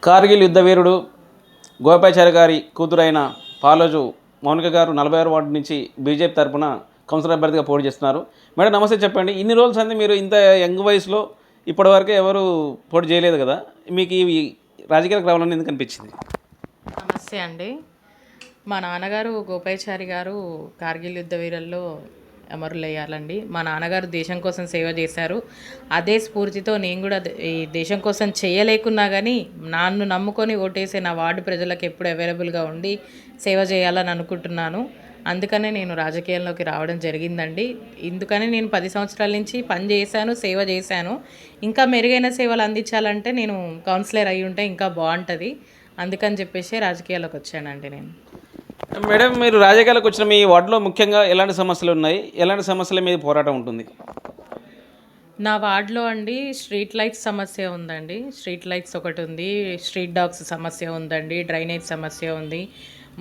కార్గిల్ యుద్ధ వీరుడు గోపాచారి గారి కూతురైన పాలోజు మౌనిక గారు 46 వార్డు నుంచి బీజేపీ తరపున కౌన్సిలర్ అభ్యర్థిగా పోటీ చేస్తున్నారు. మేడం నమస్తే, చెప్పండి. ఇన్ని రోజులు సంది మీరు ఇంత యంగ్ వయసులో ఇప్పటివరకు ఎవరు పోటీ చేయలేదు కదా, మీకు ఈ రాజకీయాలకు రావాలని ఎందుకు అనిపించింది? నమస్తే అండి. మా నాన్నగారు గోపాచారి గారు కార్గిల్ యుద్ధ వీరుల్లో అమరులయ్యారండి. మా నాన్నగారు దేశం కోసం సేవ చేశారు. అదే స్ఫూర్తితో నేను కూడా ఈ దేశం కోసం చేయలేకున్నా కానీ నన్ను నమ్ముకొని ఓటేసే నా వార్డు ప్రజలకు ఎప్పుడు అవైలబుల్గా ఉండి సేవ చేయాలని అనుకుంటున్నాను. అందుకనే నేను రాజకీయాల్లోకి రావడం జరిగిందండి. ఇందుకని నేను 10 సంవత్సరాల నుంచి పని చేశాను, సేవ చేశాను. ఇంకా మెరుగైన సేవలు అందించాలంటే నేను కౌన్సిలర్ అయి ఉంటే ఇంకా బాగుంటుంది. అందుకని చెప్పేసి రాజకీయాల్లోకి వచ్చానండి నేను. మేడం, మీరు రాజకీయాలకు వచ్చిన మీ వార్డులో ముఖ్యంగా ఎలాంటి సమస్యలు ఉన్నాయి, ఎలాంటి సమస్యల మీద పోరాటం ఉంటుంది? నా వార్డులో అండి స్ట్రీట్ లైట్స్ సమస్య ఉందండి. స్ట్రీట్ లైట్స్ ఒకటి ఉంది, స్ట్రీట్ డాగ్స్ సమస్య ఉందండి, డ్రైనేజ్ సమస్య ఉంది,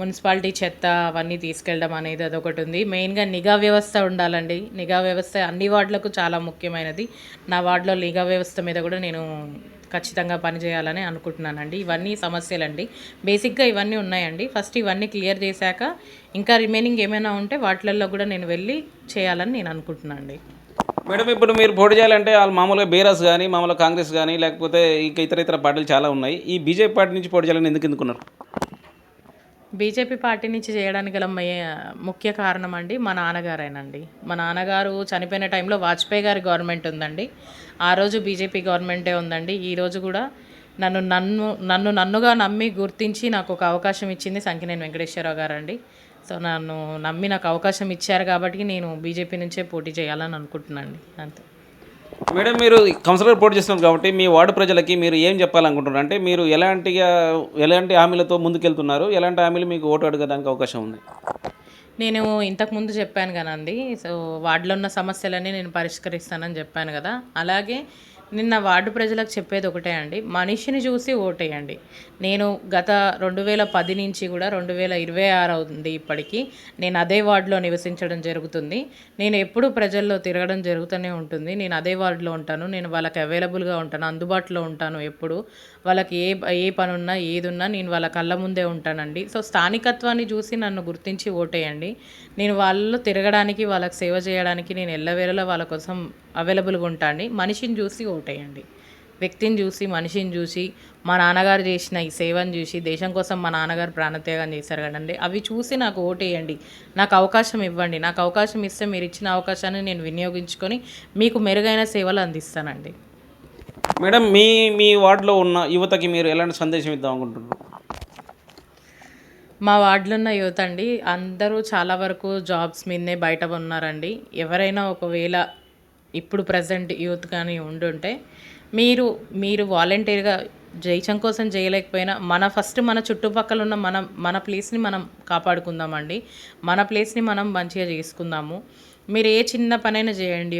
మున్సిపాలిటీ చెత్త అవన్నీ తీసుకెళ్ళడం అనేది అదొకటి ఉంది. మెయిన్గా నిఘా వ్యవస్థ ఉండాలండి. నిఘా వ్యవస్థ అన్ని వార్డులకు చాలా ముఖ్యమైనది. నా వార్డులో నిఘా వ్యవస్థ మీద కూడా నేను ఖచ్చితంగా పనిచేయాలని అనుకుంటున్నానండి. ఇవన్నీ సమస్యలండి. బేసిక్గా ఇవన్నీ ఉన్నాయండి. ఫస్ట్ ఇవన్నీ క్లియర్ చేశాక ఇంకా రిమైనింగ్ ఏమైనా ఉంటే వాటిల్లో కూడా నేను వెళ్ళి చేయాలని నేను అనుకుంటున్నాను అండి. మేడం, ఇప్పుడు మీరు పోటీ చేయాలంటే వాళ్ళు మామూలుగా బీఆర్ఎస్ కానీ, మామూలుగా కాంగ్రెస్ కానీ, లేకపోతే ఇంకా ఇతర పార్టీలు చాలా ఉన్నాయి. ఈ బీజేపీ పార్టీ నుంచి పోటీ చేయాలని ఎందుకు ఎన్నుకున్నారు? బీజేపీ పార్టీ నుంచి చేయడానికి గల ముఖ్య కారణం అండి మా నాన్నగారేనండి. మా నాన్నగారు చనిపోయిన టైంలో వాజ్పేయి గారి గవర్నమెంట్ ఉందండి. ఆ రోజు బీజేపీ గవర్నమెంటే ఉందండి. ఈరోజు కూడా నన్నుగా నమ్మి గుర్తించి నాకు ఒక అవకాశం ఇచ్చింది సంకినేని వెంకటేశ్వరరావు గారండి. సో నన్ను నమ్మి నాకు అవకాశం ఇచ్చారు కాబట్టి నేను బీజేపీ నుంచే పోటీ చేయాలని అనుకుంటున్నాను అంతే. మేడం, మీరు కౌన్సిలర్ పోటీ చేస్తున్నారు కాబట్టి మీ వార్డు ప్రజలకి మీరు ఏం చెప్పాలనుకుంటున్నారు? అంటే మీరు ఎలాంటి హామీలతో ముందుకెళ్తున్నారు, ఎలాంటి హామీలు మీకు ఓటు అడగడానికి అవకాశం ఉంది? నేను ఇంతకుముందు చెప్పాను కదండి. సో వార్డులో ఉన్న సమస్యలన్నీ నేను పరిష్కరిస్తానని చెప్పాను కదా. అలాగే నిన్న వార్డు ప్రజలకు చెప్పేది ఒకటే అండి, మనిషిని చూసి ఓటేయండి. నేను గత 2010 నుంచి కూడా 2026 అవుతుంది ఇప్పటికీ నేను అదే వార్డులో నివసించడం జరుగుతుంది. నేను ఎప్పుడూ ప్రజల్లో తిరగడం జరుగుతూనే ఉంటుంది. నేను అదే వార్డులో ఉంటాను. నేను వాళ్ళకి అవైలబుల్గా ఉంటాను, అందుబాటులో ఉంటాను. ఎప్పుడు వాళ్ళకి ఏ పని ఉన్నా ఏదున్నా నేను వాళ్ళ కళ్ళ ముందే ఉంటానండి. సో స్థానికత్వాన్ని చూసి నన్ను గుర్తించి ఓటేయండి. నేను వాళ్ళలో తిరగడానికి, వాళ్ళకి సేవ చేయడానికి నేను ఎల్లవేళలా వాళ్ళ కోసం అవైలబుల్గా ఉంటాను. మనిషిని చూసి ఓటేయండి. వ్యక్తిని చూసి, మనిషిని చూసి, మా నాన్నగారు చేసిన ఈ సేవను చూసి, దేశం కోసం మా నాన్నగారు ప్రాణత్యాగం చేశారు కదండి, అవి చూసి నాకు ఓటేయండి. నాకు అవకాశం ఇవ్వండి. నాకు అవకాశం ఇస్తే మీరు ఇచ్చిన అవకాశాన్ని నేను వినియోగించుకొని మీకు మెరుగైన సేవలు అందిస్తానండి. మేడం, మీ వార్డులో ఉన్న యువతకి మీరు ఎలాంటి సందేశం ఇద్దాం అనుకుంటున్నారు? మా వార్డులో ఉన్న యూత్ అండి అందరూ చాలా వరకు జాబ్స్ మీదనే బయట ఉన్నారండి. ఎవరైనా ఒకవేళ ఇప్పుడు ప్రజెంట్ యూత్ కానీ ఉండుంటే మీరు వాలంటీర్గా దేశం కోసం చేయలేకపోయినా మన చుట్టుపక్కల ఉన్న మన ప్లేస్ని మనం కాపాడుకుందామండి. మన ప్లేస్ని మనం మంచిగా చేసుకుందాము. మీరు ఏ చిన్న పనైనా చేయండి.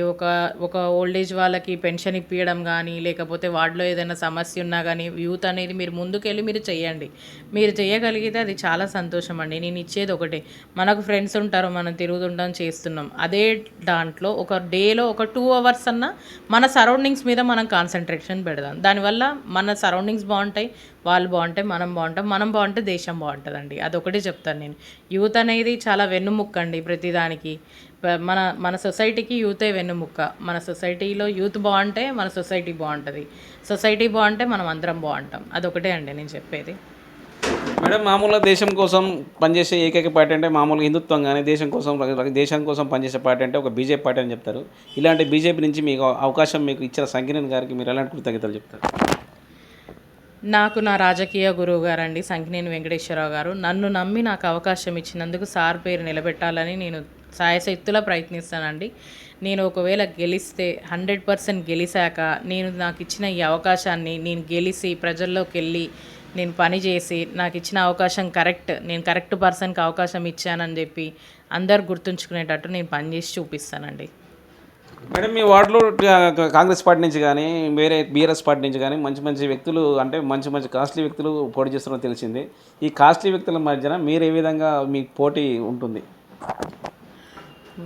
ఒక ఓల్డ్ ఏజ్ వాళ్ళకి పెన్షన్ ఇప్పించడం కానీ, లేకపోతే వార్డులో ఏదైనా సమస్య ఉన్నా కానీ యూత్ అనేది మీరు ముందుకెళ్ళి మీరు చేయండి. మీరు చేయగలిగితే అది చాలా సంతోషం అండి. నేను ఇచ్చేది ఒకటే, మనకు ఫ్రెండ్స్ ఉంటారు, మనం తిరుగుతుంటాం, చేస్తున్నాం. అదే దాంట్లో ఒక డేలో ఒక 2 అవర్స్ అన్నా మన సరౌండింగ్స్ మీద మనం కాన్సన్ట్రేషన్ పెడదాం. దానివల్ల మన సరౌండింగ్స్ బాగుంటాయి, వాళ్ళు బాగుంటే మనం బాగుంటాం, మనం బాగుంటే దేశం బాగుంటుందండి. అదొకటే చెప్తాను నేను. యూత్ అనేది చాలా వెన్నుముక్క అండి ప్రతిదానికి. మన సొసైటీకి యూతే వెన్నుముక్క. మన సొసైటీలో యూత్ బాగుంటే మన సొసైటీ బాగుంటుంది. సొసైటీ బాగుంటే మనం అందరం బాగుంటాం. అదొకటే అండి నేను చెప్పేది. మేడం, మామూలుగా దేశం కోసం పనిచేసే ఏకైక పార్టీ అంటే మామూలుగా హిందుత్వం కానీ, దేశం కోసం పనిచేసే పార్టీ అంటే ఒక బీజేపీ పార్టీ అని చెప్తారు. ఇలాంటి బీజేపీ నుంచి మీకు అవకాశం మీకు ఇచ్చిన సంకినేని గారికి మీరు ఎలాంటి కృతజ్ఞతలు చెప్తారు? నాకు నా రాజకీయ గురువు గారండి సంకినేని వెంకటేశ్వరరావు గారు. నన్ను నమ్మి నాకు అవకాశం ఇచ్చినందుకు సార్ పేరు నిలబెట్టాలని నేను సాయశక్తులా ప్రయత్నిస్తానండి. నేను ఒకవేళ గెలిస్తే 100% గెలిచాక నాకు ఇచ్చిన ఈ అవకాశాన్ని నేను గెలిచి ప్రజల్లోకి వెళ్ళి నేను పని చేసి నాకు ఇచ్చిన అవకాశం నేను కరెక్ట్ పర్సన్కి అవకాశం ఇచ్చానని చెప్పి అందరు గుర్తుంచుకునేటట్టు నేను పనిచేసి చూపిస్తానండి. మేడం, మీ వార్డులో కాంగ్రెస్ పార్టీ నుంచి కానీ, వేరే బీఆర్ఎస్ పార్టీ నుంచి కానీ మంచి వ్యక్తులు, అంటే మంచి కాస్ట్లీ వ్యక్తులు పోటీ చేస్తున్నారో తెలిసింది. ఈ కాస్ట్లీ వ్యక్తుల మధ్యన మీరు ఏ విధంగా మీ పోటీ ఉంటుంది?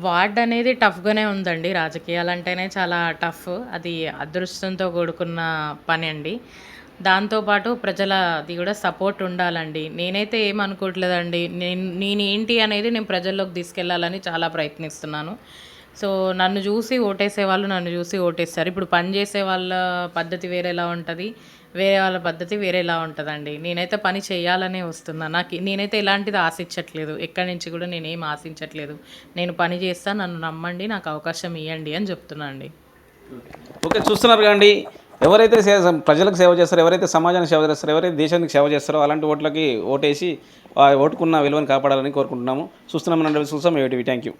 వార్డ్ అనేది టఫ్గానే ఉందండి. రాజకీయాలంటేనే చాలా టఫ్. అది అదృష్టంతో కూడుకున్న పని అండి. దాంతోపాటు ప్రజలది కూడా సపోర్ట్ ఉండాలండి. నేనైతే ఏమనుకోవట్లేదండి. నేనేంటి అనేది నేను ప్రజల్లోకి తీసుకెళ్ళాలని చాలా ప్రయత్నిస్తున్నాను. సో, నన్ను చూసి ఓటేసేవాళ్ళు నన్ను చూసి ఓటేస్తారు. ఇప్పుడు పని చేసే వాళ్ళ పద్ధతి వేరేలా ఉంటది. వేరే వాళ్ళ పద్ధతి వేరేలా ఉంటదండి. నేనైతే పని చేయాలనే వస్తున్నా. నేనైతే ఎలాంటిది ఆశించట్లేదు. ఎక్కడి నుంచి కూడా నేనేం ఆశించట్లేదు. నేను పని చేస్తా, నన్ను నమ్మండి, నాకు అవకాశం ఇయ్యండి అని చెప్తున్నా అండి. ఓకే, చూస్తున్నారు కండి. ఎవరైతే ప్రజలకు సేవ చేస్తారో, ఎవరైతే సమాజానికి సేవ చేస్తారో, ఎవరైతే దేశానికి సేవ చేస్తారో అలాంటి ఓట్లకి ఓటేసి ఆ ఓటుకున్న విలువను కాపాడాలని కోరుకుంటున్నాము. చూస్తున్నాం, ఏటీవీ. Thank you.